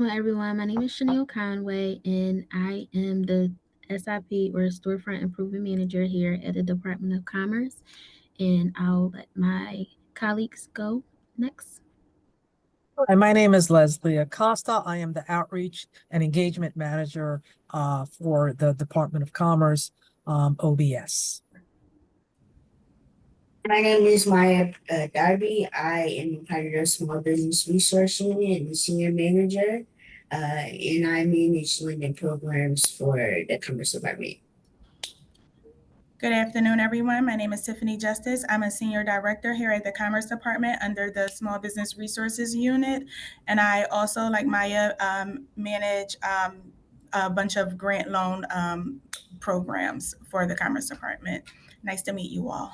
Hello, everyone. My name is Chaneal Conway, and I am the SIP or Storefront Improvement Manager here at the Department of Commerce. And I'll let my colleagues go next. Hi, my name is Leslie Acosta. I am the Outreach and Engagement Manager for the Department of Commerce, OBS. My name is Maiya Darby. I am part of the Small Business Resource Unit and Senior Manager, and I manage lending programs for the Commerce Department. Good afternoon, everyone. My name is Tiffany Justice. I'm a Senior Director here at the Commerce Department under the Small Business Resources Unit. And I also, like Maiya, manage a bunch of grant loan programs for the Commerce Department. Nice to meet you all.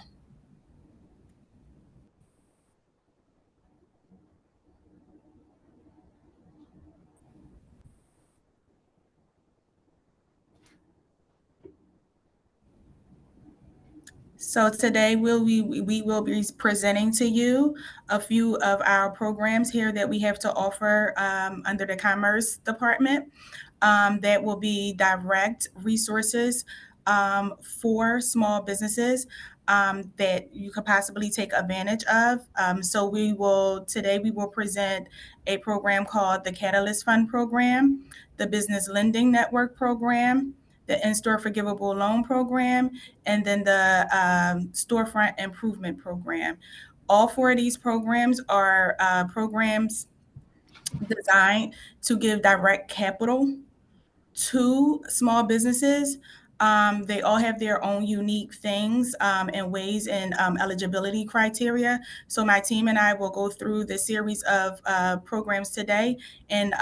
So today we will be presenting to you a few of our programs here that we have to offer under the Commerce Department that will be direct resources for small businesses that you could possibly take advantage of. So today we will present a program called the Catalyst Fund Program, the Business Lending Network Program, the InStore Forgivable Loan Program, and then the Storefront Improvement Program. All four of these programs are programs designed to give direct capital to small businesses. They all have their own unique things and ways and eligibility criteria. So my team and I will go through the series of programs today and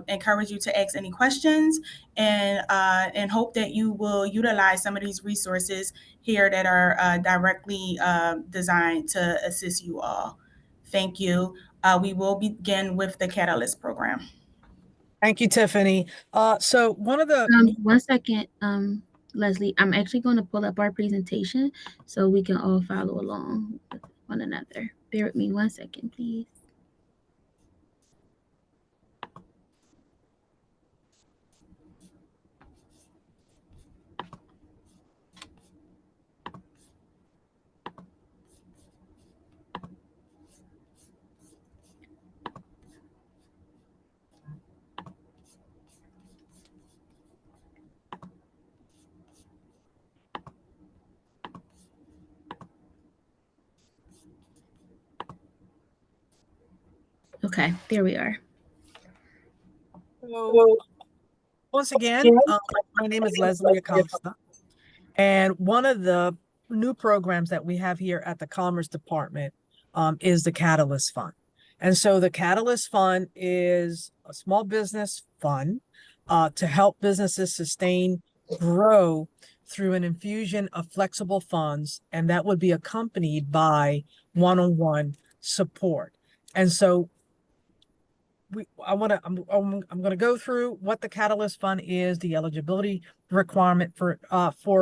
encourage you to ask any questions and hope that you will utilize some of these resources here that are directly designed to assist you all. Thank you. We will begin with the Catalyst program. Thank you, Tiffany. So one of the 1 second, Leslie. I'm actually going to pull up our presentation so we can all follow along with one another. Bear with me 1 second, please. Okay, there we are. So once again, my name is Leslie Acosta, and one of the new programs that we have here at the Commerce Department is the Catalyst Fund. And so the Catalyst Fund is a small business fund to help businesses sustain, grow through an infusion of flexible funds, and that would be accompanied by one-on-one support. And so I'm going to go through what the Catalyst Fund is, the eligibility requirement for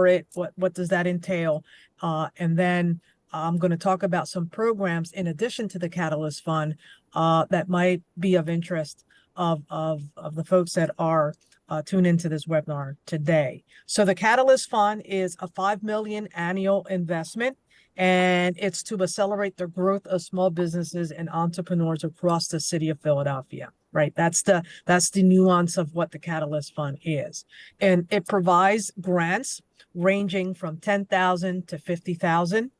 it, what does that entail, and then I'm going to talk about some programs in addition to the Catalyst Fund that might be of interest of the folks that are tuned into this webinar today. So the Catalyst Fund is a $5 million annual investment, and it's to accelerate the growth of small businesses and entrepreneurs across the city of Philadelphia, right? That's the nuance of what the Catalyst Fund is. And it provides grants ranging from $10,000 to $50,000,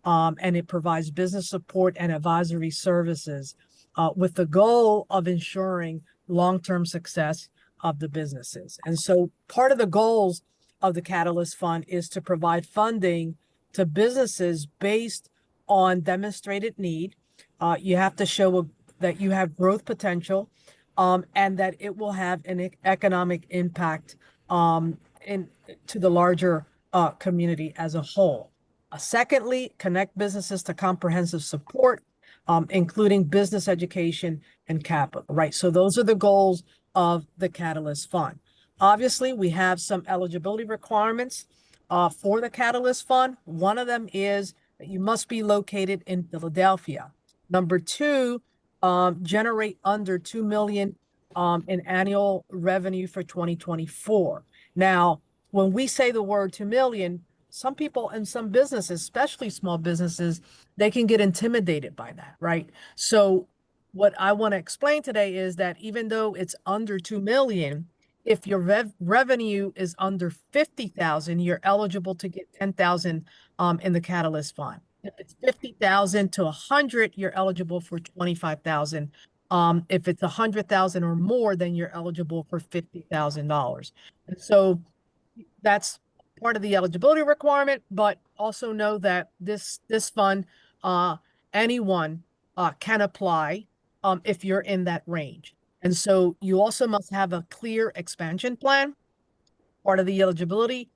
and it provides business support and advisory services with the goal of ensuring long-term success of the businesses. And so part of the goals of the Catalyst Fund is to provide funding to businesses based on demonstrated need. You have to show that you have growth potential and that it will have an economic impact to the larger community as a whole. Secondly, connect businesses to comprehensive support, including business education and capital, right? So those are the goals of the Catalyst Fund. Obviously, we have some eligibility requirements for the Catalyst Fund. One of them is that you must be located in Philadelphia. Number two, generate under $2 million in annual revenue for 2024. Now, when we say the word 2 million, some people and some businesses, especially small businesses, they can get intimidated by that, right? So what I want to explain today is that even though it's under 2 million, if your revenue is under 50,000, you're eligible to get 10,000 in the Catalyst Fund. If it's 50,000 to 100, you're eligible for 25,000. If it's 100,000 or more, then you're eligible for $50,000. And so that's part of the eligibility requirement, but also know that this fund, anyone can apply if you're in that range. And so you also must have a clear expansion plan, part of the eligibility,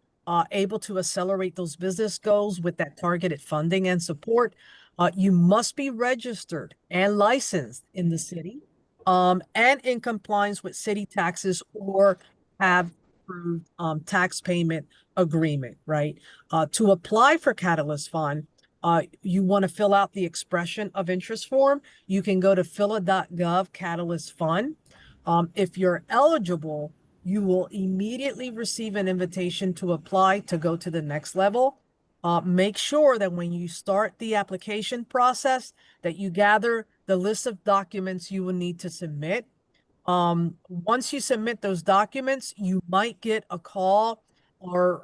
able to accelerate those business goals with that targeted funding and support. You must be registered and licensed in the city, and in compliance with city taxes or have approved tax payment agreement, right? To apply for Catalyst Fund, you want to fill out the expression of interest form. You can go to phila.gov Catalyst Fund. If you're eligible, you will immediately receive an invitation to apply to go to the next level. Make sure that when you start the application process, that you gather the list of documents you will need to submit. Once you submit those documents, you might get a call or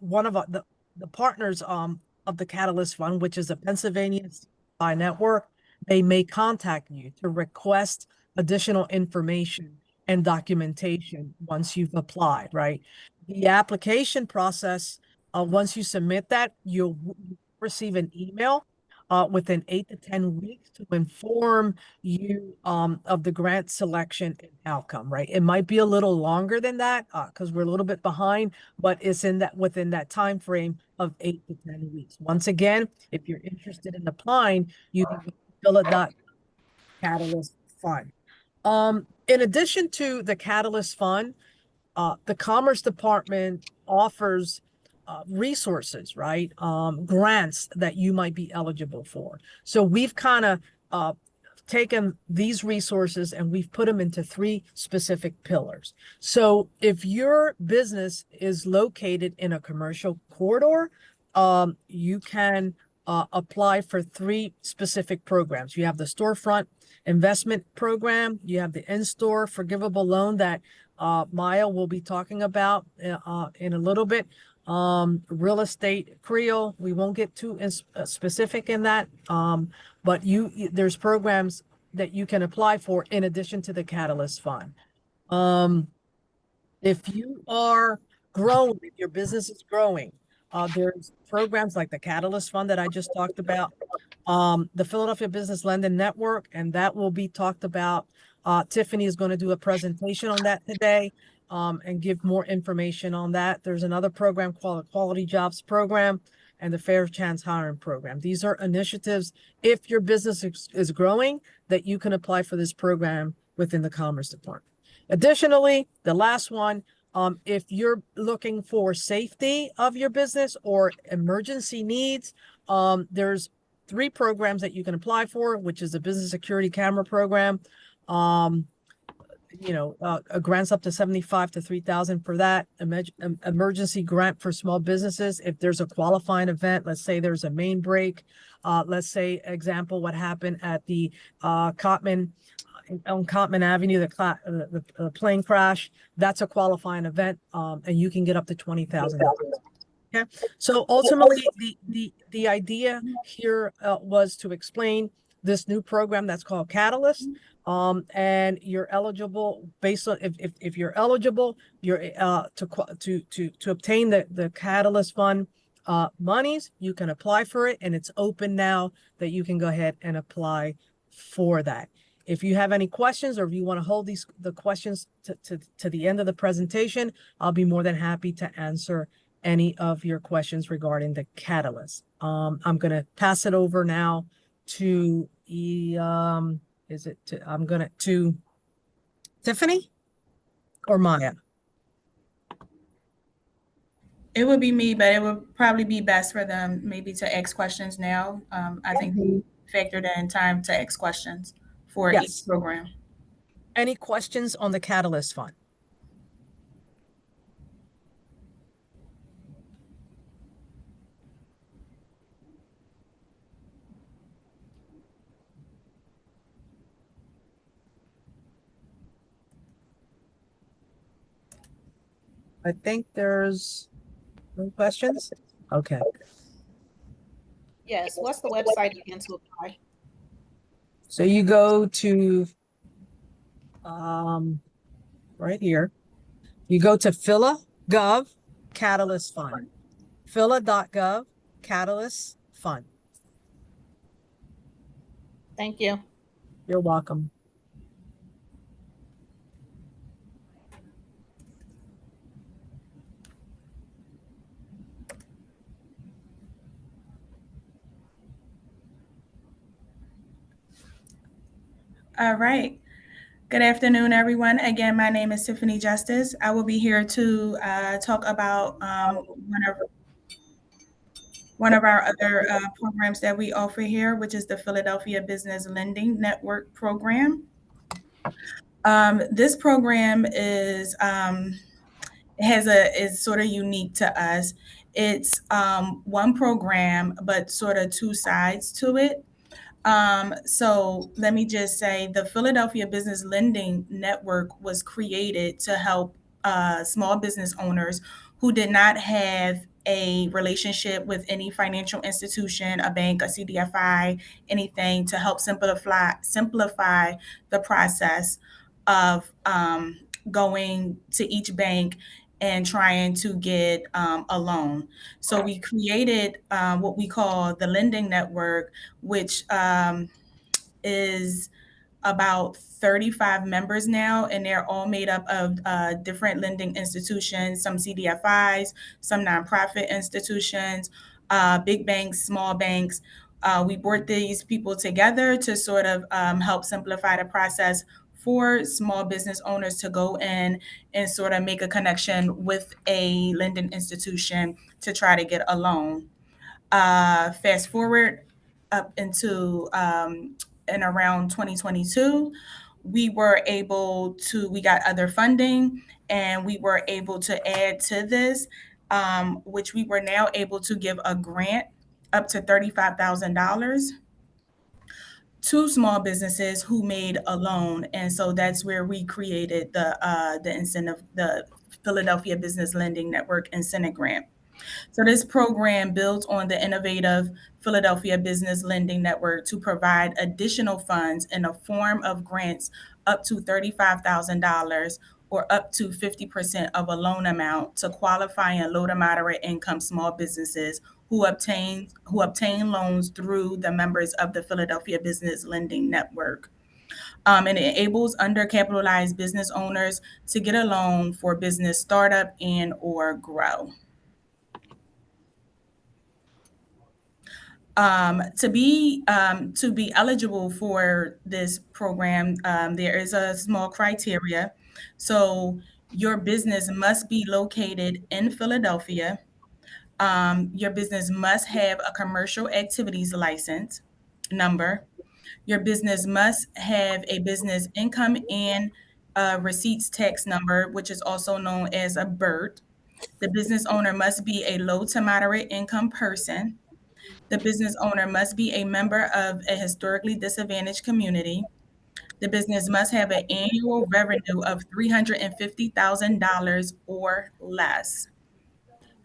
one of the partners of the Catalyst Fund, which is a Pennsylvania network. They may contact you to request additional information and documentation once you've applied, right? The application process, once you submit that, you'll receive an email within 8 to 10 weeks to inform you of the grant selection and outcome, right? It might be a little longer than that because we're a little bit behind, but it's within that time frame of 8 to 10 weeks. Once again, if you're interested in applying, you can fill it Catalyst Fund. In addition to the Catalyst Fund, the Commerce Department offers resources, right? Grants that you might be eligible for. So we've kind of taken these resources and we've put them into 3 specific pillars. So if your business is located in a commercial corridor, you can apply for 3 specific programs. You have the Storefront investment program, you have the InStore Forgivable loan that Maiya will be talking about in a little bit. Real estate Creole, we won't get too specific in that, but there's programs that you can apply for in addition to the Catalyst Fund. If you are growing, if your business is growing, there's programs like the Catalyst Fund that I just talked about, the Philadelphia Business Lending Network, and that will be talked about. Tiffany is going to do a presentation on that today and give more information on that. There's another program called the Quality Jobs Program and the Fair Chance Hiring Program. These are initiatives, if your business is growing, that you can apply for this program within the Commerce Department. Additionally, the last one, if you're looking for safety of your business or emergency needs, there's 3 programs that you can apply for, which is the Business Security Camera Program. A grants up to $75,000 to $3,000 for that. Emergency grant for small businesses. If there's a qualifying event, let's say there's a main break. Let's say, example, what happened at the Cotman Avenue, the plane crash. That's a qualifying event, and you can get up to $20,000. Okay, so ultimately, the idea here was to explain this new program that's called Catalyst, and you're eligible based on if you're eligible, you're to obtain the Catalyst Fund monies. You can apply for it, and it's open now that you can go ahead and apply for that. If you have any questions or if you want to hold the questions to the end of the presentation, I'll be more than happy to answer any of your questions regarding the Catalyst. I'm going to pass it over now to to Tiffany or Maiya? It would be me, but it would probably be best for them maybe to ask questions now. I think we factored in time to ask questions for each program. Any questions on the Catalyst Fund? I think there's no questions. Okay. Yes, what's the website again to apply? So you go to right here. You go to phila.gov Catalyst Fund. phila.gov Catalyst Fund. Thank you. You're welcome. All right. Good afternoon, everyone. Again, my name is Tiffany Justice. I will be here to talk about one of our other programs that we offer here, which is the Philadelphia Business Lending Network program. This program is sort of unique to us. It's one program, but sort of two sides to it. So let me just say the Philadelphia Business Lending Network was created to help small business owners who did not have a relationship with any financial institution, a bank, a CDFI, anything to help simplify the process of going to each bank and trying to get a loan. So we created what we call the lending network, which is about 35 members now, and they're all made up of different lending institutions, some CDFIs, some nonprofit institutions, big banks, small banks. We brought these people together to sort of help simplify the process for small business owners to go in and sort of make a connection with a lending institution to try to get a loan. Fast forward up into and around 2022, we got other funding and we were able to add to this, which we were now able to give a grant up to $35,000 to small businesses who made a loan. And so that's where we created the incentive, the Philadelphia Business Lending Network Incentive Grant. So this program builds on the innovative Philadelphia Business Lending Network to provide additional funds in the form of grants up to $35,000 or up to 50% of a loan amount to qualifying low to moderate income small businesses who obtain loans through the members of the Philadelphia Business Lending Network. And it enables undercapitalized business owners to get a loan for business startup and or grow. To be eligible for this program, there is a small criteria. So your business must be located in Philadelphia. Your business must have a commercial activities license number. Your business must have a business income and receipts tax number, which is also known as a BIRT. The business owner must be a low to moderate income person. The business owner must be a member of a historically disadvantaged community. The business must have an annual revenue of $350,000 or less.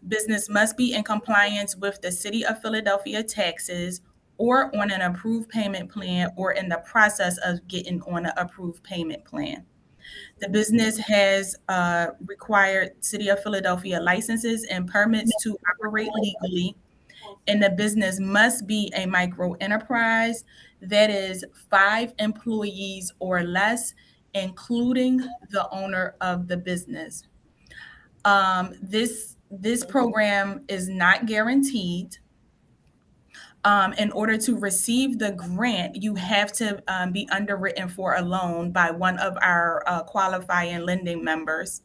Business must be in compliance with the City of Philadelphia taxes or on an approved payment plan or in the process of getting on an approved payment plan. The business has required City of Philadelphia licenses and permits to operate legally, and the business must be a micro enterprise that is 5 employees or less, including the owner of the business. This program is not guaranteed. In order to receive the grant, you have to be underwritten for a loan by one of our qualifying lending members.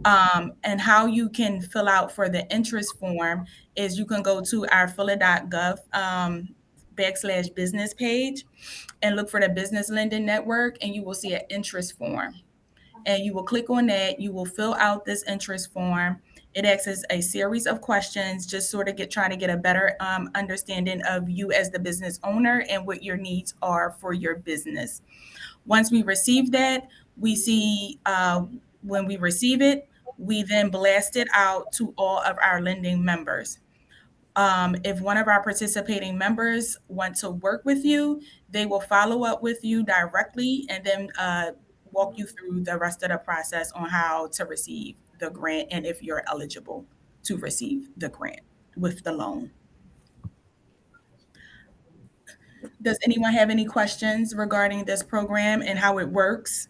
And how you can fill out for the interest form is you can go to our phila.gov /business page and look for the business lending network, and you will see an interest form. And you will click on that. You will fill out this interest form. It asks a series of questions, just sort of trying to get a better understanding of you as the business owner and what your needs are for your business. Once we receive that, we see when we receive it, we then blast it out to all of our lending members. If one of our participating members want to work with you, they will follow up with you directly and then walk you through the rest of the process on how to receive the grant and if you're eligible to receive the grant with the loan. Does anyone have any questions regarding this program and how it works?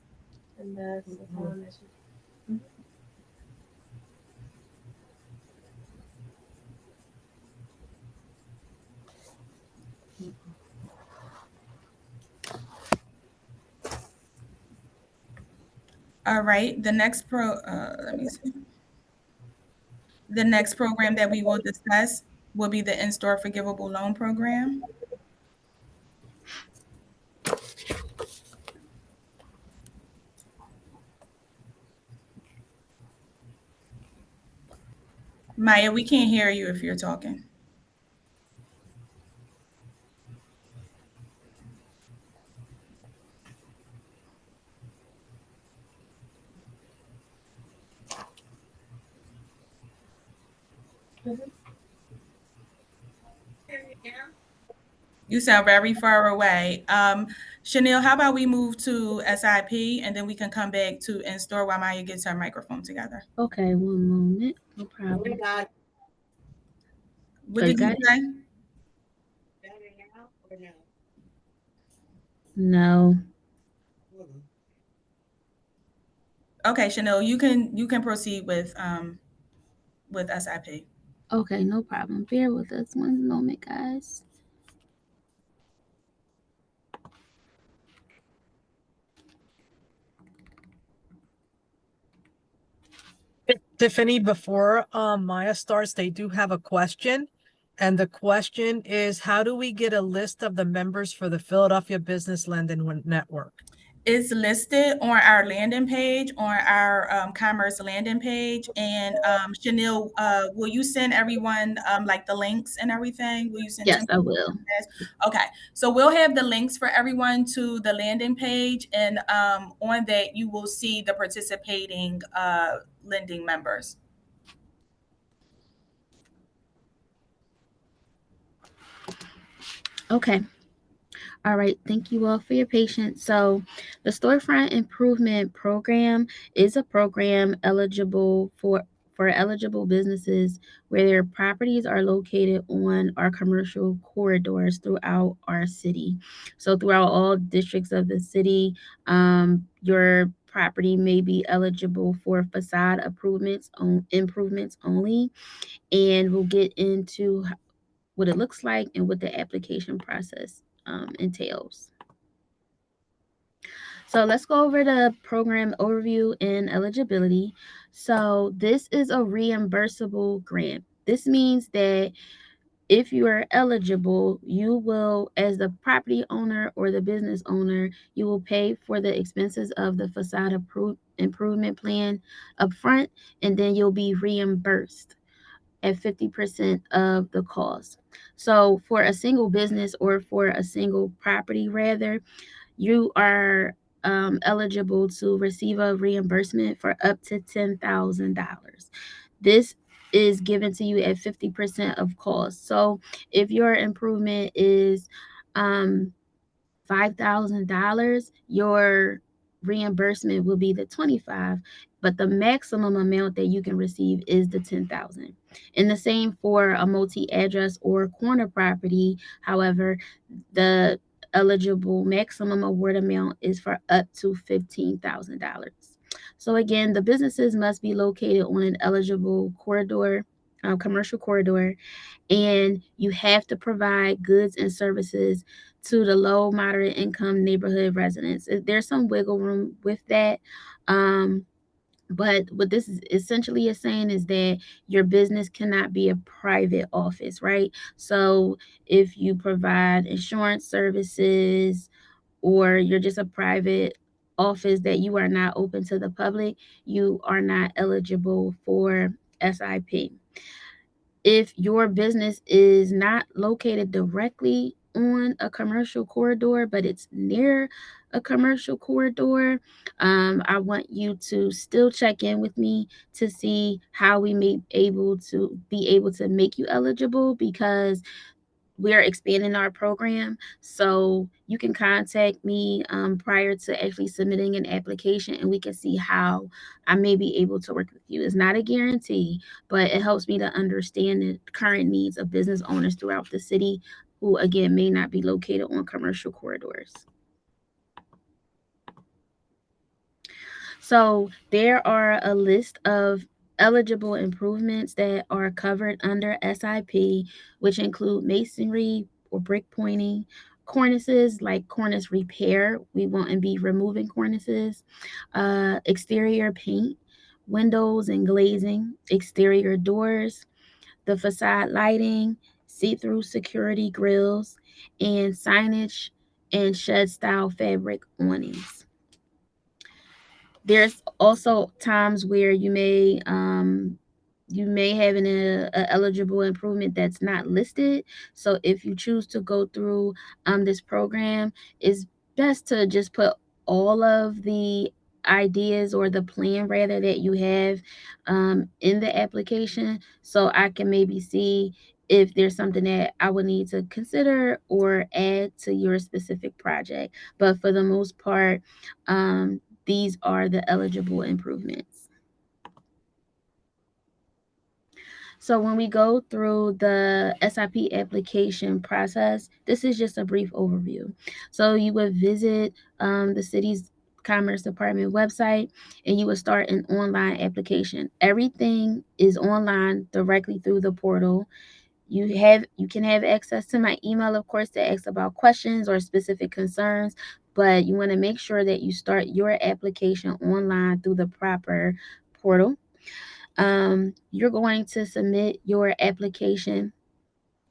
All right, the next The next program that we will discuss will be the InStore Forgivable Loan Program. Maiya, we can't hear you if you're talking. You sound very far away. Chaneal, how about we move to SIP and then we can come back to InStore while Maiya gets her microphone together. Okay, one moment. No problem. What did you say? No. Okay, Chaneal, you can proceed with SIP. Okay, no problem. Bear with us one moment, guys. Tiffany, before Maiya starts, they do have a question. And the question is, how do we get a list of the members for the Philadelphia Business Lending Network? It's listed on our landing page, on our commerce landing page. And Chaneal, will you send everyone like the links and everything? Will you send? Yes, I will. Okay, so we'll have the links for everyone to the landing page, and on that you will see the participating lending members. Okay. All right, thank you all for your patience. So, the Storefront Improvement Program is a program eligible for eligible businesses where their properties are located on our commercial corridors throughout our city. So, throughout all districts of the city, your property may be eligible for facade improvements only, and we'll get into what it looks like and what the application process entails. So let's go over the program overview and eligibility. So this is a reimbursable grant. This means that if you are eligible, you will, as the property owner or the business owner, you will pay for the expenses of the facade improvement plan upfront, and then you'll be reimbursed at 50% of the cost. So for a single business or for a single property, rather, you are eligible to receive a reimbursement for up to $10,000. This is given to you at 50% of cost. So if your improvement is $5,000, your reimbursement will be the 25, but the maximum amount that you can receive is the 10,000. And the same for a multi-address or corner property. However, the eligible maximum award amount is for up to $15,000. So again, the businesses must be located on an eligible corridor, commercial corridor, and you have to provide goods and services to the low moderate income neighborhood residents. There's some wiggle room with that. But what this is essentially is saying is that your business cannot be a private office, right? So if you provide insurance services or you're just a private office that you are not open to the public, you are not eligible for SIP. If your business is not located directly on a commercial corridor, but it's near a commercial corridor, I want you to still check in with me to see how we may be able to make you eligible, because we are expanding our program. So you can contact me prior to actually submitting an application, and we can see how I may be able to work with you. It's not a guarantee, but it helps me to understand the current needs of business owners throughout the city who, again, may not be located on commercial corridors. So there are a list of eligible improvements that are covered under SIP, which include masonry or brick pointing, cornices like cornice repair. We want to be removing cornices, exterior paint, windows and glazing, exterior doors, the facade lighting, see-through security grills, and signage and shed style fabric awnings. There's also times where you may have a eligible improvement that's not listed. So if you choose to go through this program, it's best to just put all of the ideas, or the plan rather, that you have in the application, so I can maybe see if there's something that I would need to consider or add to your specific project. But for the most part, these are the eligible improvements. So when we go through the SIP application process, this is just a brief overview. So you would visit the city's Commerce Department website, and you would start an online application. Everything is online directly through the portal. You can have access to my email, of course, to ask about questions or specific concerns, but you want to make sure that you start your application online through the proper portal. You're going to submit your application,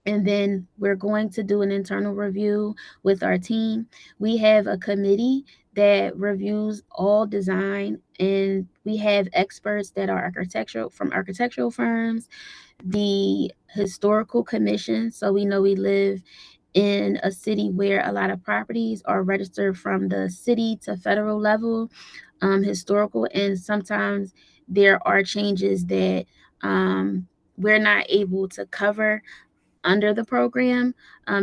and then we're going to do an internal review with our team. We have a committee that reviews all design, and we have experts that are architectural firms, the historical commission. So we know we live in a city where a lot of properties are registered from the city to federal level, historical, and sometimes there are changes that we're not able to cover under the program,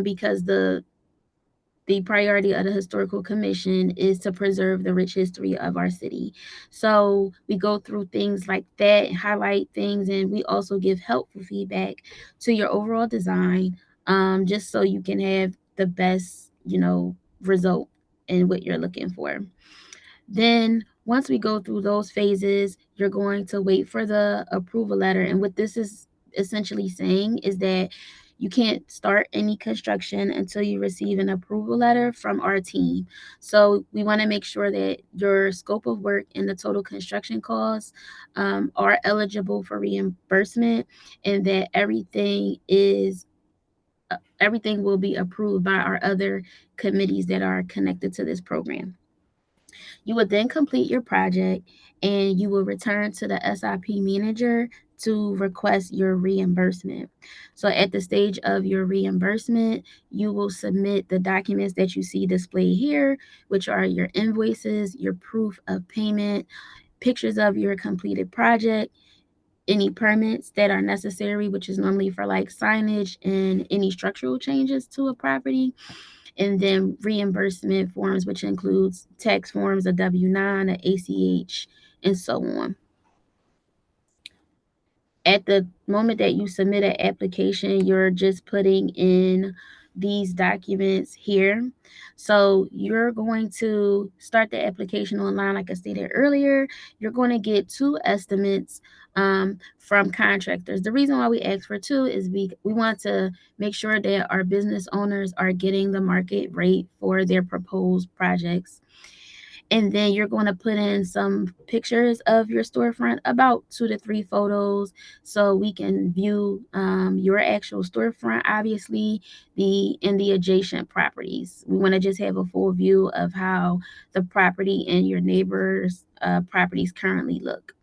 because the priority of the historical commission is to preserve the rich history of our city. So we go through things like that, highlight things, and we also give helpful feedback to your overall design, just so you can have the best, result in what you're looking for. Then once we go through those phases, you're going to wait for the approval letter. And what this is essentially saying is that you can't start any construction until you receive an approval letter from our team. So we want to make sure that your scope of work and the total construction costs are eligible for reimbursement, and that everything will be approved by our other committees that are connected to this program. You would then complete your project, and you will return to the SIP manager to request your reimbursement. So at the stage of your reimbursement, you will submit the documents that you see displayed here, which are your invoices, your proof of payment, pictures of your completed project, any permits that are necessary, which is normally for like signage and any structural changes to a property, and then reimbursement forms, which includes tax forms, a W-9, a ACH, and so on. At the moment that you submit an application, you're just putting in these documents here. So you're going to start the application online, like I stated earlier. You're going to get 2 estimates from contractors. The reason why we ask for 2 is we want to make sure that our business owners are getting the market rate for their proposed projects. And then you're going to put in some pictures of your storefront, about 2 to 3 photos, so we can view your actual storefront, obviously, the adjacent properties. We want to just have a full view of how the property and your neighbors' properties currently look.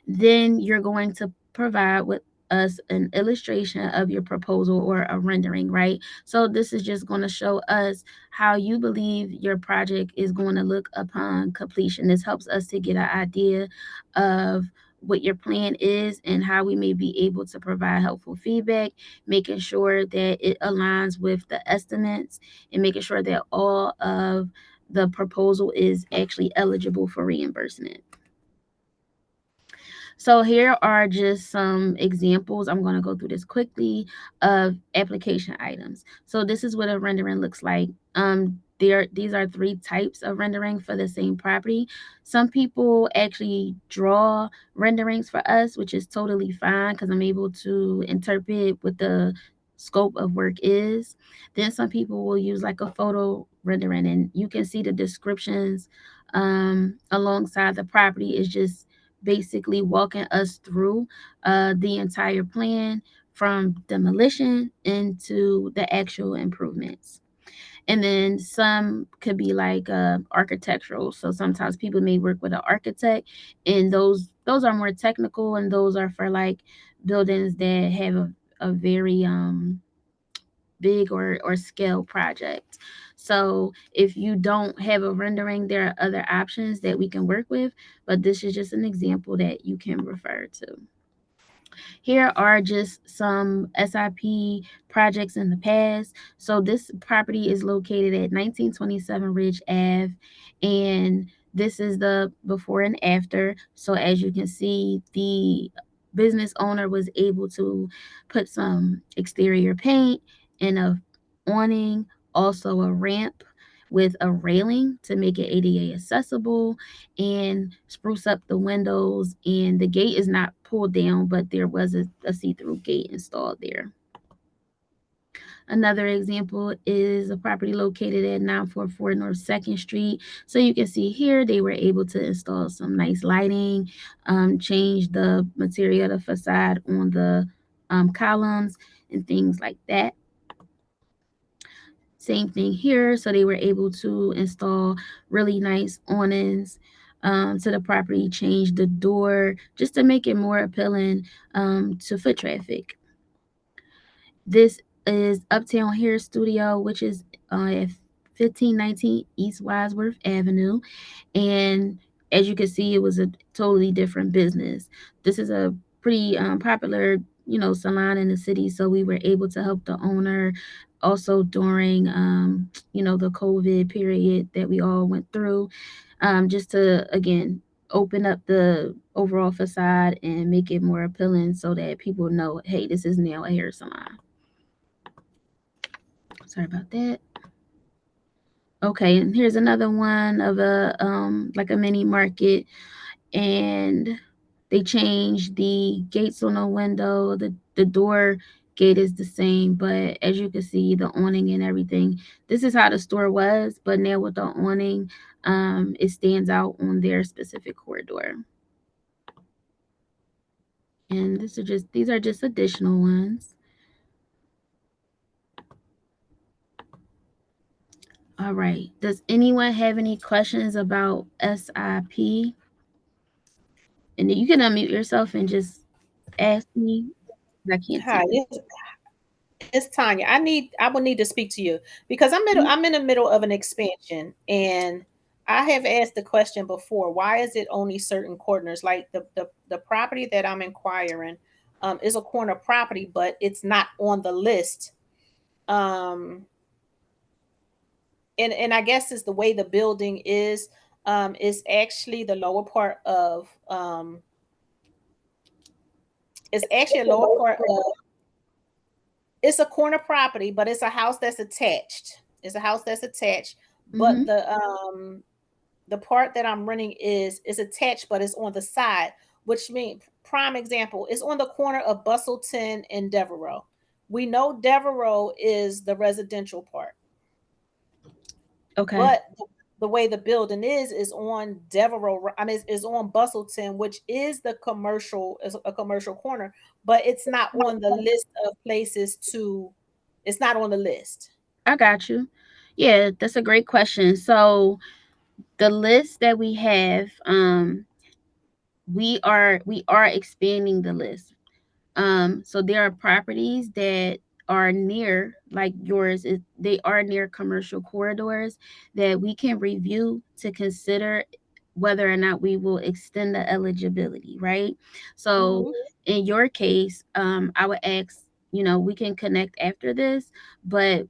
Then you're going to provide with us an illustration of your proposal or a rendering, right? So this is just going to show us how you believe your project is going to look upon completion. This helps us to get an idea of what your plan is and how we may be able to provide helpful feedback, making sure that it aligns with the estimates and making sure that all of the proposal is actually eligible for reimbursement. So here are just some examples. I'm going to go through this quickly of application items. So this is what a rendering looks like. These are 3 types of rendering for the same property. Some people actually draw renderings for us, which is totally fine because I'm able to interpret what the scope of work is. Then some people will use like a photo rendering, and you can see the descriptions alongside the property. Is just basically walking us through the entire plan from demolition into the actual improvements. And then some could be like architectural. So sometimes people may work with an architect, and those are more technical, and those are for like buildings that have a very big or scale project. So if you don't have a rendering, there are other options that we can work with, but this is just an example that you can refer to. Here are just some SIP projects in the past. So this property is located at 1927 Ridge Ave, and this is the before and after. So as you can see, the business owner was able to put some exterior paint and a awning, also a ramp with a railing to make it ADA accessible, and spruce up the windows. And the gate is not pulled down, but there was a see-through gate installed there. Another example is a property located at 944 North 2nd Street. So you can see here they were able to install some nice lighting, change the material of the facade on the columns and things like that. Same thing here. So they were able to install really nice awnings to the property, change the door just to make it more appealing to foot traffic. This is Uptown Hair Studio, which is at 1519 East Wadsworth Avenue. And as you can see, it was a totally different business. This is a pretty popular, salon in the city. So we were able to help the owner also during, the COVID period that we all went through, just to, again, open up the overall facade and make it more appealing so that people know, hey, this is now a hair salon. Sorry about that. Okay, and here's another one of a like a mini market, and they changed the gates on the window. The door gate is the same, but as you can see, the awning and everything. This is how the store was, but now with the awning, it stands out on their specific corridor. And these are just additional ones. All right. Does anyone have any questions about SIP? And you can unmute yourself and just ask me. I can't Hi, see it's Tanya. I will need to speak to you because you. I'm in the middle of an expansion, and I have asked the question before, why is it only certain corners? Like the property that I'm inquiring is a corner property, but it's not on the list. Um and I guess it's the way the building is actually the lower part of it's actually a lower part of it's a corner property, but it's a house that's attached. It's a house that's attached, but Mm-hmm. the part that I'm renting is attached, but it's on the side, which means prime example is on the corner of Bustleton and Devereaux. We know Devereaux is the residential part, Okay. but the way the building is on Devereaux. I mean, is on Bustleton, which is is a commercial corner, but it's not on the list of places to. It's not on the list. I got you. Yeah, that's a great question. So the list that we have, we are expanding the list. So there are properties that are near, like yours, they are near commercial corridors that we can review to consider whether or not we will extend the eligibility, right? So in your case, I would ask, we can connect after this, but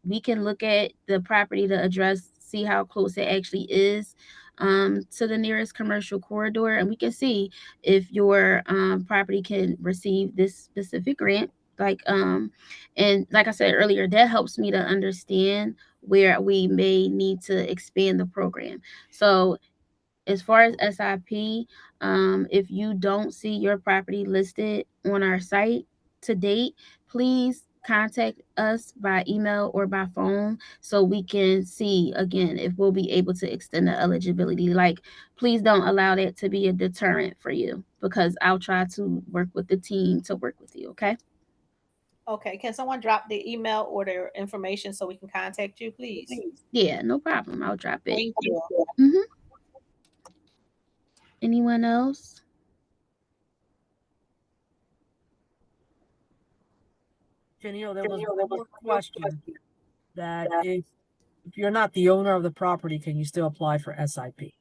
we can look at the property, the address, see how close it actually is to the nearest commercial corridor, and we can see if your property can receive this specific grant. And like I said earlier, that helps me to understand where we may need to expand the program. So as far as SIP, if you don't see your property listed on our site to date, please contact us by email or by phone so we can see again if we'll be able to extend the eligibility. Like, please don't allow that to be a deterrent for you, because I'll try to work with the team to work with you. Okay. Okay. Can someone drop the email or their information so we can contact you, please? Yeah, no problem. I'll drop it. Thank you. Mm-hmm. Anyone else? Chaneal, there was one more question that if you're not the owner of the property, can you still apply for SIP?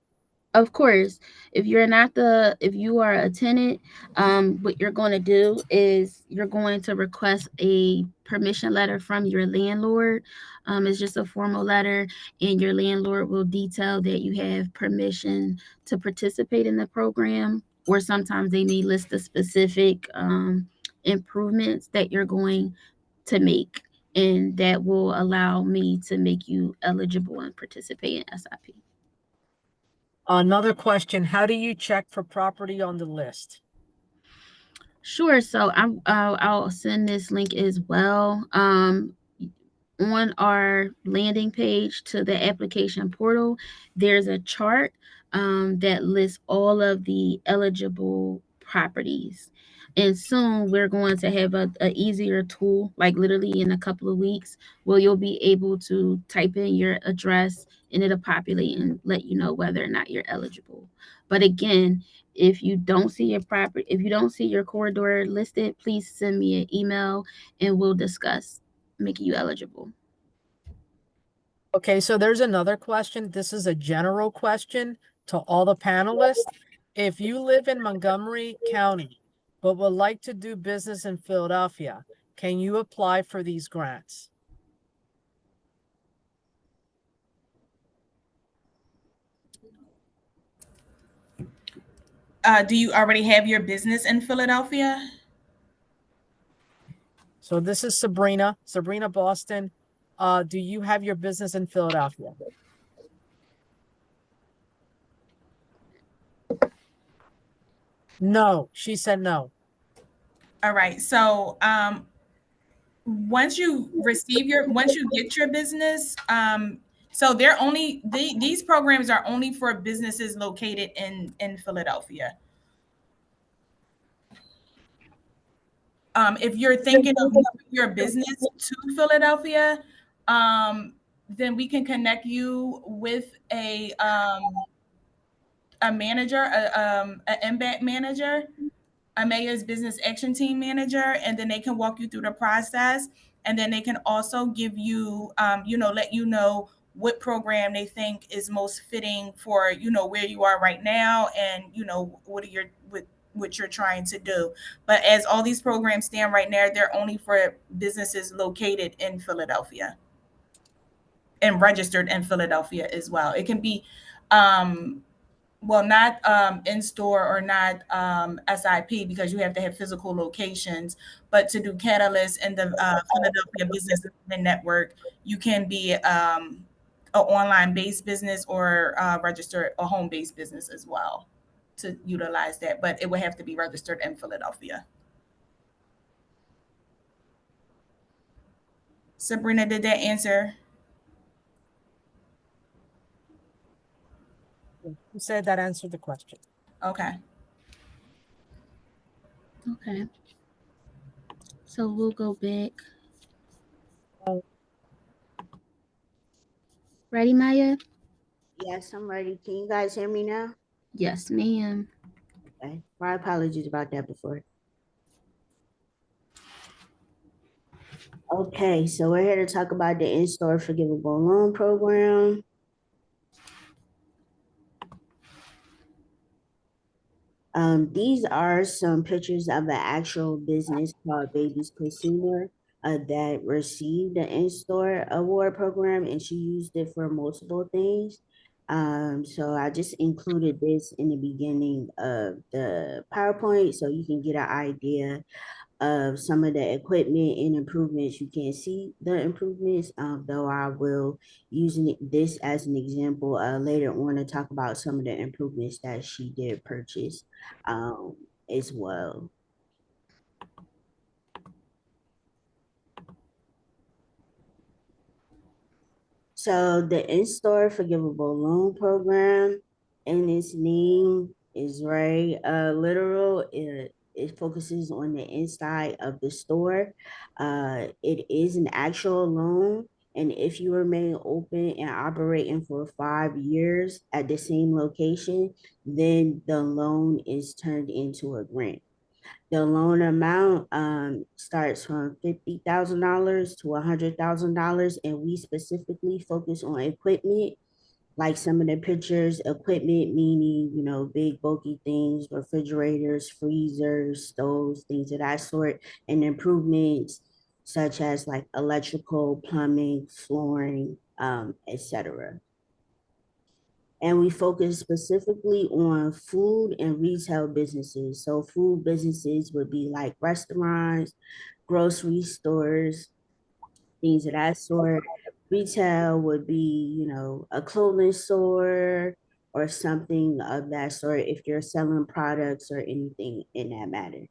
Of course, if you are a tenant, what you're going to do is you're going to request a permission letter from your landlord. It's just a formal letter, and your landlord will detail that you have permission to participate in the program, or sometimes they may list the specific improvements that you're going to make, and that will allow me to make you eligible and participate in SIP. Another question, how do you check for property on the list? Sure. So I'll send this link as well. On our landing page to the application portal, there's a chart that lists all of the eligible properties. And soon we're going to have a easier tool, like literally in a couple of weeks, where you'll be able to type in your address and it'll populate and let you know whether or not you're eligible. But again, if you don't see your corridor listed, please send me an email and we'll discuss making you eligible. Okay, so there's another question. This is a general question to all the panelists. If you live in Montgomery County, but would like to do business in Philadelphia, can you apply for these grants? Do you already have your business in Philadelphia? So this is Sabrina Boston. Do you have your business in Philadelphia? No, she said no. All right. So once you get your business, so these programs are only for businesses located in Philadelphia. If you're thinking of moving your business to Philadelphia, then we can connect you with a manager, an MBAT manager, a Maiya's business action team manager, and then they can walk you through the process. And then they can also give you, let you know what program they think is most fitting for, where you are right now, and, what you're trying to do. But as all these programs stand right now, they're only for businesses located in Philadelphia and registered in Philadelphia as well. It can be, not InStore or not SIP, because you have to have physical locations. But to do Catalyst and the Philadelphia Business Network, you can be an online-based business or register a home-based business as well to utilize that. But it would have to be registered in Philadelphia. Sabrina, did that answer? said that answered the question. Okay. Okay. So we'll go back. Ready, Maiya? Yes, I'm ready. Can you guys hear me now? Yes, ma'am. Okay. My apologies about that before. Okay, so we're here to talk about the InStore Forgivable Loan Program. These are some pictures of an actual business called Baby's Consumer that received the InStore Award Program, and she used it for multiple things. So I just included this in the beginning of the PowerPoint so you can get an idea of some of the equipment and improvements. You can't see the improvements, though I will using this as an example later on to talk about some of the improvements that she did purchase um, as well. So the InStore Forgivable Loan Program, and its name is right literal. It focuses on the inside of the store. It is an actual loan, and if you remain open and operating for 5 years at the same location, then the loan is turned into a grant. The loan amount starts from $50,000 to $100,000, and we specifically focus on equipment, like some of the pictures. Equipment meaning, you know, big bulky things, refrigerators, freezers, stoves, things of that sort, and improvements such as like electrical, plumbing, flooring, etc. And we focus specifically on food and retail businesses. So food businesses would be like restaurants, grocery stores, things of that sort. Retail would be, you know, a clothing store or something of that sort if you're selling products or anything in that matter.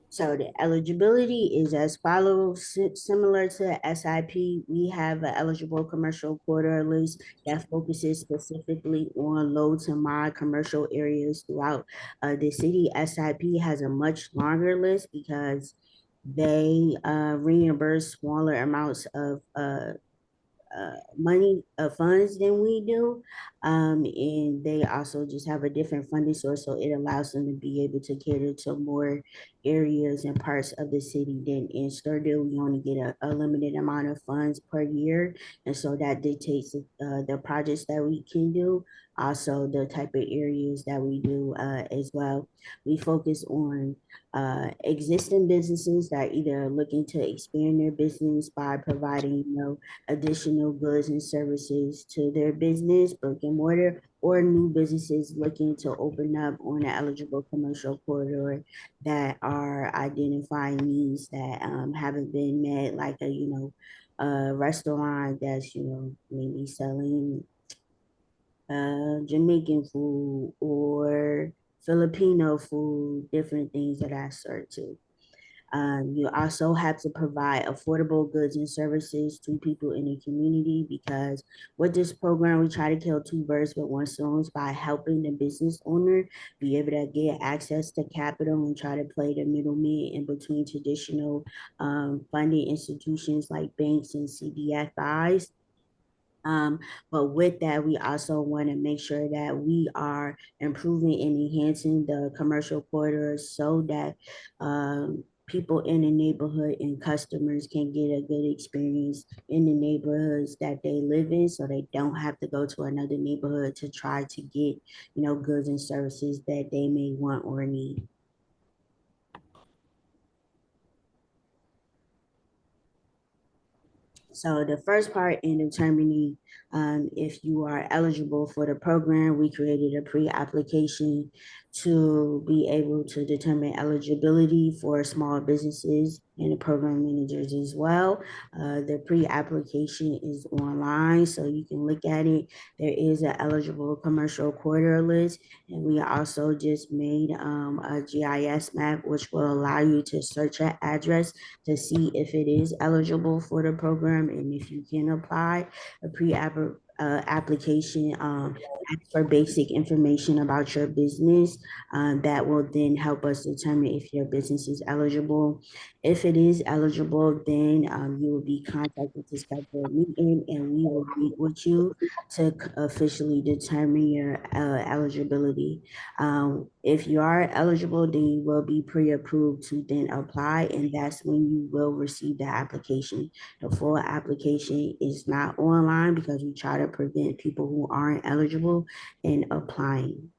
So the eligibility is as follows. Similar to SIP, we have an eligible commercial corridor list that focuses specifically on low to mod commercial areas throughout the city. SIP has a much longer list because they reimburse smaller amounts of money funds than we do, and they also just have a different funding source, so it allows them to be able to cater to more areas and parts of the city than InStore do. We only get a limited amount of funds per year, and so that dictates the projects that we can do, also the type of areas that we do as well. We focus on existing businesses that are either looking to expand their business by providing, you know, additional goods and services to their business, brick and mortar, or new businesses looking to open up on an eligible commercial corridor that are identifying needs that haven't been met, like a, you know, a restaurant that's, you know, maybe selling Jamaican food or Filipino food, different things of that sort too. You also have to provide affordable goods and services to people in the community, because with this program, we try to kill two birds with one stone by helping the business owner be able to get access to capital and try to play the middleman in between traditional funding institutions like banks and CDFIs. But with that, we also want to make sure that we are improving and enhancing the commercial corridors so that people in the neighborhood and customers can get a good experience in the neighborhoods that they live in, so they don't have to go to another neighborhood to try to get, you know, goods and services that they may want or need. So the first part in determining if you are eligible for the program, we created a pre-application to be able to determine eligibility for small businesses and the program managers as well. The pre-application is online, so you can look at it. There is an eligible commercial corridor list, and we also just made a GIS map, which will allow you to search an address to see if it is eligible for the program and if you can apply. A application ask for basic information about your business that will then help us determine if your business is eligible. If it is eligible, then you will be contacted to schedule a meeting, and we will meet with you to officially determine your eligibility. If you are eligible, then you will be pre-approved to then apply, and that's when you will receive the application. The full application is not online because we try to prevent people who aren't eligible in applying.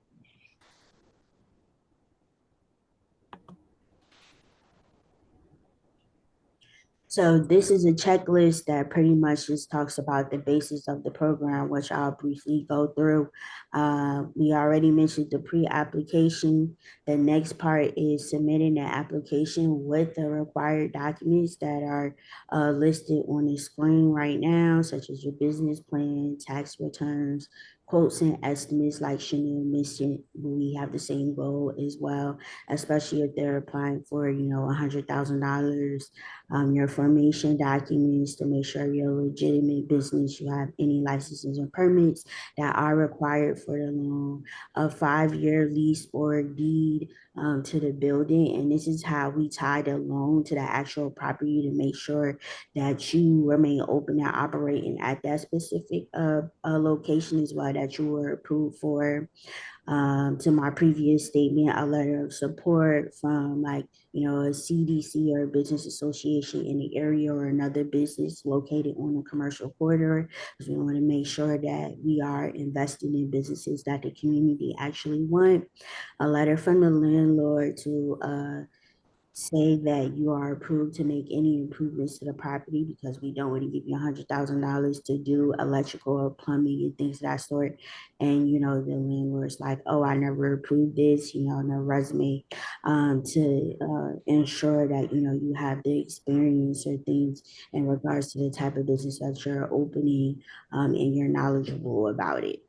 So this is a checklist that pretty much just talks about the basis of the program, which I'll briefly go through. We already mentioned the pre-application. The next part is submitting an application with the required documents that are listed on the screen right now, such as your business plan, tax returns, quotes and estimates like Chaneal mentioned. We have the same goal as well, especially if they're applying for, $100,000. Your formation documents to make sure you're a legitimate business, you have any licenses and permits that are required for the loan, a 5-year lease or deed to the building. And this is how we tie the loan to the actual property to make sure that you remain open and operating at that specific location as well that you were approved for. To my previous statement, a letter of support from a CDC or a business association in the area or another business located on a commercial corridor, because we want to make sure that we are investing in businesses that the community actually want. A letter from the landlord to say that you are approved to make any improvements to the property, because we don't want to give you $100,000 to do electrical or plumbing and things of that sort. And, the landlord's like, oh, I never approved this, no resume, to ensure that, you have the experience or things in regards to the type of business that you're opening, and you're knowledgeable about it.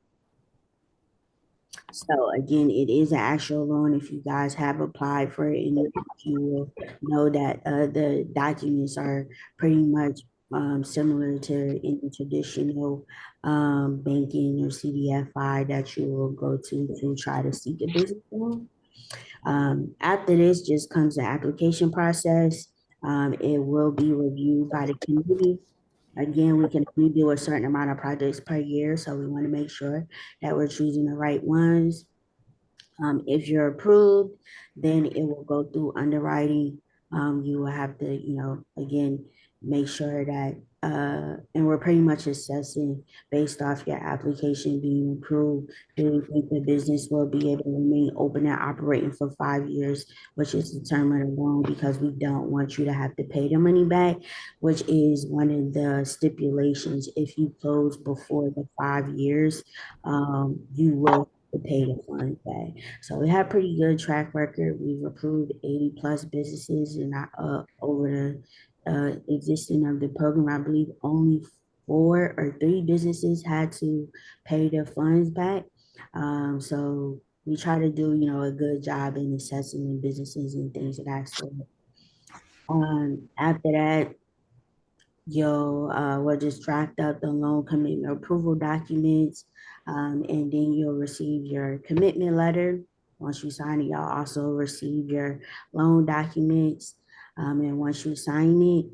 So again, it is an actual loan. If you guys have applied for it, and you will know that the documents are pretty much similar to any traditional banking or CDFI that you will go to try to seek a business loan. After this just comes the application process. It will be reviewed by the committee. Again, we can only do a certain amount of projects per year, so we want to make sure that we're choosing the right ones. If you're approved, then it will go through underwriting. You will have to, again, make sure that, and we're pretty much assessing based off your application being approved. Do we think the business will be able to remain open and operating for 5 years, which is determined alone, because we don't want you to have to pay the money back, which is one of the stipulations. If you close before the 5 years, you will to pay the funds back. So we have pretty good track record. We've approved 80 plus businesses and over the existing of the program. I believe only 4 or 3 businesses had to pay their funds back. So we try to do, a good job in assessing businesses and things of that sort. After that, we'll just draft up the loan commitment approval documents, and then you'll receive your commitment letter. Once you sign it, you'll also receive your loan documents. And once you sign it,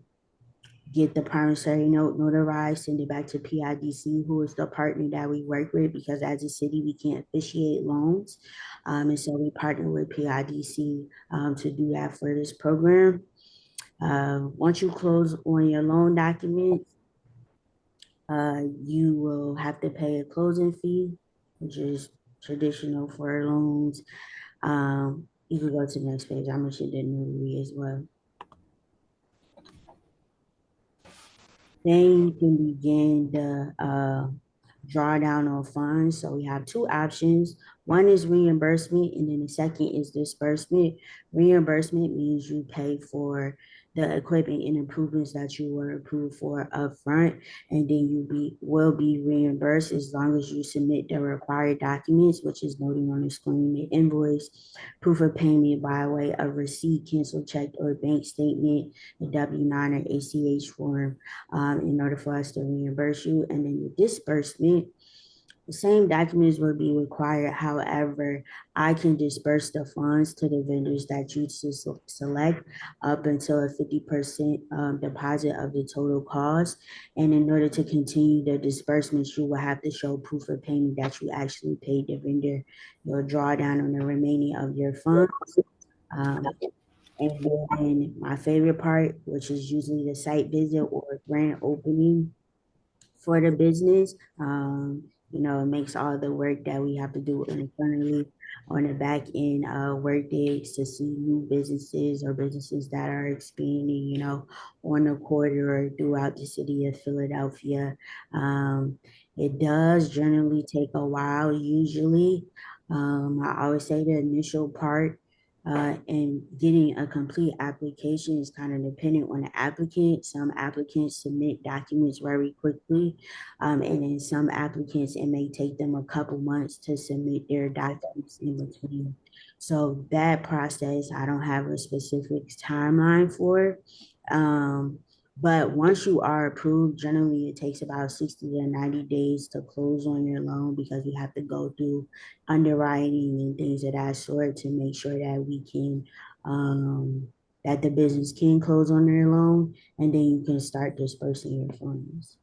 get the promissory note notarized, send it back to PIDC, who is the partner that we work with, because as a city, we can't officiate loans. And so we partner with PIDC to do that for this program. Once you close on your loan documents, you will have to pay a closing fee, which is traditional for loans. You can go to the next page. I'm gonna show the notary as well. Then you can begin the drawdown on funds. So we have 2 options. One is reimbursement, and then the second is disbursement. Reimbursement means you pay for the equipment and improvements that you were approved for upfront, and then will be reimbursed as long as you submit the required documents, which is noting on the screen the invoice, proof of payment by way of receipt, cancel check, or bank statement, a W-9 or ACH form, in order for us to reimburse you. And then the disbursement, the same documents will be required. However, I can disperse the funds to the vendors that you select up until a 50% deposit of the total cost. And in order to continue the disbursements, you will have to show proof of payment that you actually paid the vendor your drawdown on the remaining of your funds. And then my favorite part, which is usually the site visit or grand opening for the business. It makes all the work that we have to do internally on the back end work days to see new businesses or businesses that are expanding, on the corridor throughout the city of Philadelphia. It does generally take a while, usually. I always say the initial part and getting a complete application is kind of dependent on the applicant. Some applicants submit documents very quickly, and then some applicants, it may take them a couple months to submit their documents in between. So that process, I don't have a specific timeline for. But once you are approved, generally it takes about 60 to 90 days to close on your loan, because you have to go through underwriting and things of that sort to make sure that we can, that the business can close on their loan, and then you can start dispersing your funds.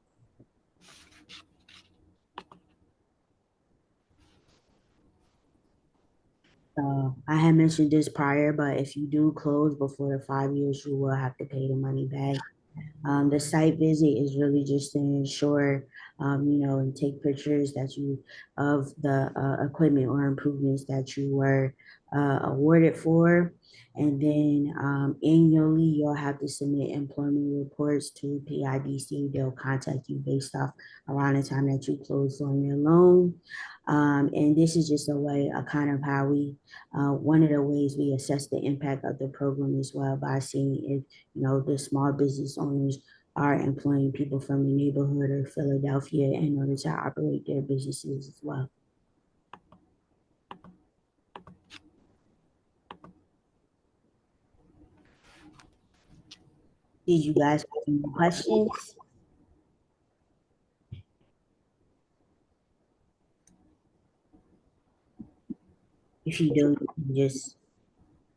I had mentioned this prior, but if you do close before the 5 years, you will have to pay the money back. The site visit is really just to ensure, and take pictures of the equipment or improvements that you were awarded for. And then annually, you'll have to submit employment reports to PIDC. They'll contact you based off around the time that you closed on your loan. And this is just a kind of how one of the ways we assess the impact of the program as well, by seeing if, the small business owners are employing people from the neighborhood or Philadelphia in order to operate their businesses as well. Did you guys have any questions? If you do, just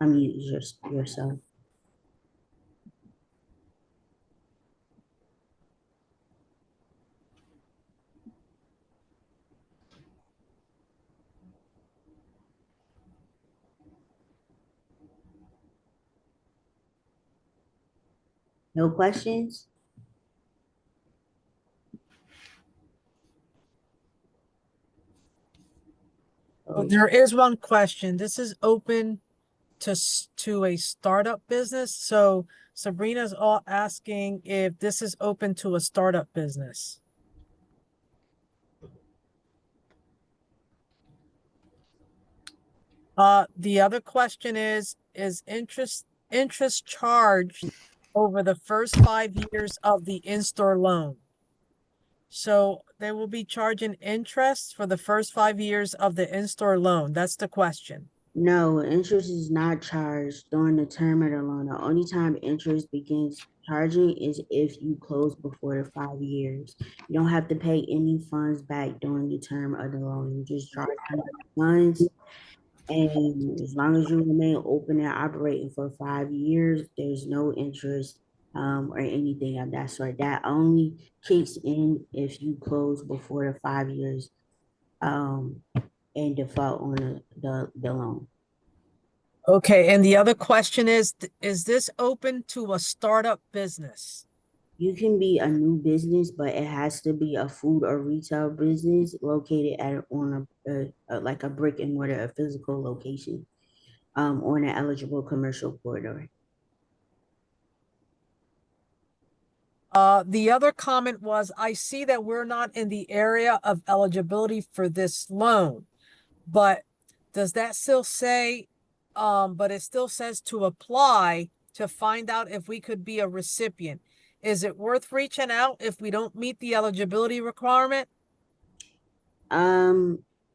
unmute yourself. No questions? Well, there is one question. This is open to a startup business. So Sabrina's all asking if this is open to a startup business. The other question is interest charged over the first 5 years of the InStore loan? So they will be charging interest for the first 5 years of the InStore loan. That's the question. No, interest is not charged during the term of the loan. The only time interest begins charging is if you close before the 5 years. You don't have to pay any funds back during the term of the loan. You just charge funds. And as long as you remain open and operating for 5 years, there's no interest or anything of that sort. That only kicks in if you close before the 5 years and default on the loan. Okay, and the other question is this open to a startup business? You can be a new business, but it has to be a food or retail business located on like a brick and mortar, a physical location, on an eligible commercial corridor. The other comment was, I see that we're not in the area of eligibility for this loan, but does that still say, but it still says to apply to find out if we could be a recipient. Is it worth reaching out if we don't meet the eligibility requirement?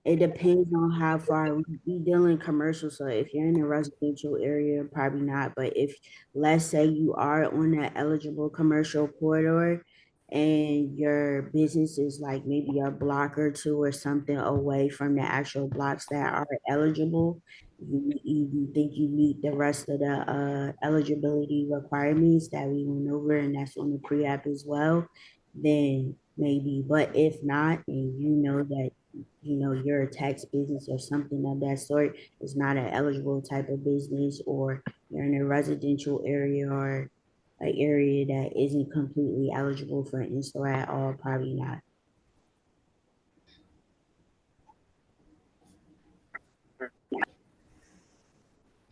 It depends on how far we deal in commercial. So if you're in a residential area, probably not. But if let's say you are on that eligible commercial corridor and your business is like maybe a block or two or something away from the actual blocks that are eligible, you think you meet the rest of the eligibility requirements that we went over, and that's on the pre-app as well, then maybe. But if not, and you know that you're a tax business or something of that sort, is not an eligible type of business, or you're in a residential area or an area that isn't completely eligible for InStore at all, probably not.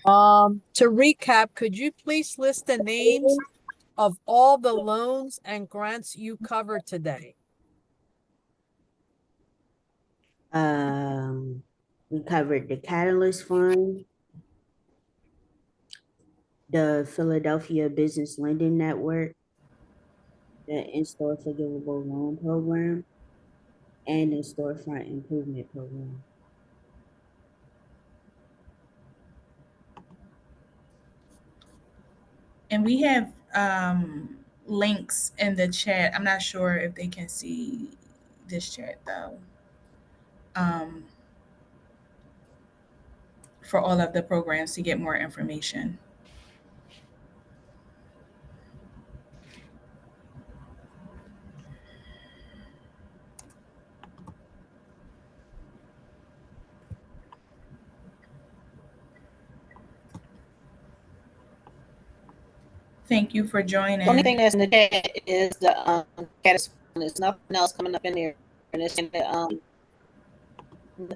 To recap, could you please list the names of all the loans and grants you covered today? We covered the Catalyst Fund, the Philadelphia Business Lending Network, the InStore Forgivable Loan Program, and the Storefront Improvement Program. And we have links in the chat. I'm not sure if they can see this chat though. For all of the programs to get more information. Thank you for joining. The only thing that's in the chat is the catalyst. There's nothing else coming up in there, and it's in the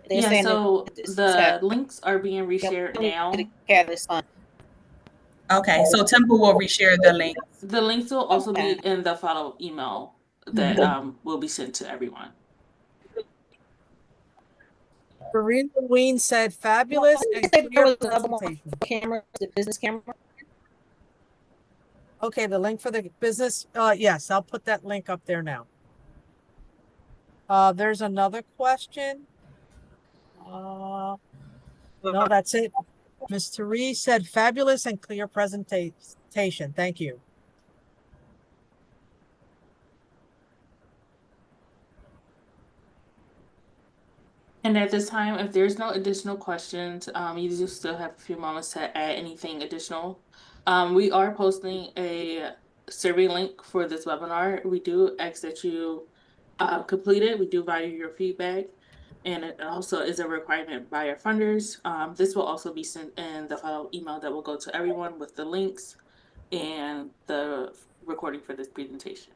Yeah, so the links are being reshared now. The catalyst fund. Okay, so Temple will reshare the links. The links will also be in the follow-up email that will be sent to everyone. Serena Ween said fabulous and clear presentation. Camera, the business camera. Okay, the link for the business. Yes, I'll put that link up there now. There's another question. No, that's it. Ms. Therese said fabulous and clear presentation. Thank you. And at this time, if there's no additional questions, you do still have a few moments to add anything additional. We are posting a survey link for this webinar. We do ask that you complete it. We do value your feedback, and it also is a requirement by our funders. This will also be sent in the follow-up email that will go to everyone with the links and the recording for this presentation.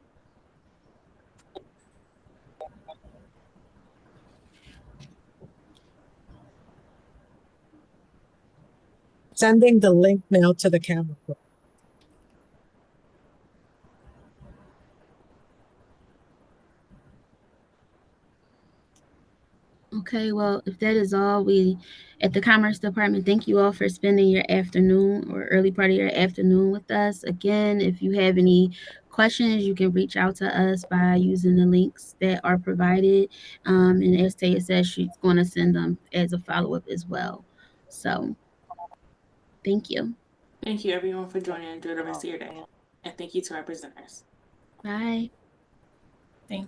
Sending the link now to the camera. Okay, well, if that is all, we at the Commerce Department, thank you all for spending your afternoon or early part of your afternoon with us. Again, if you have any questions, you can reach out to us by using the links that are provided. And as Taya says, she's going to send them as a follow-up as well. So, thank you. Thank you, everyone, for joining. Enjoy the rest of your day. And thank you to our presenters. Bye.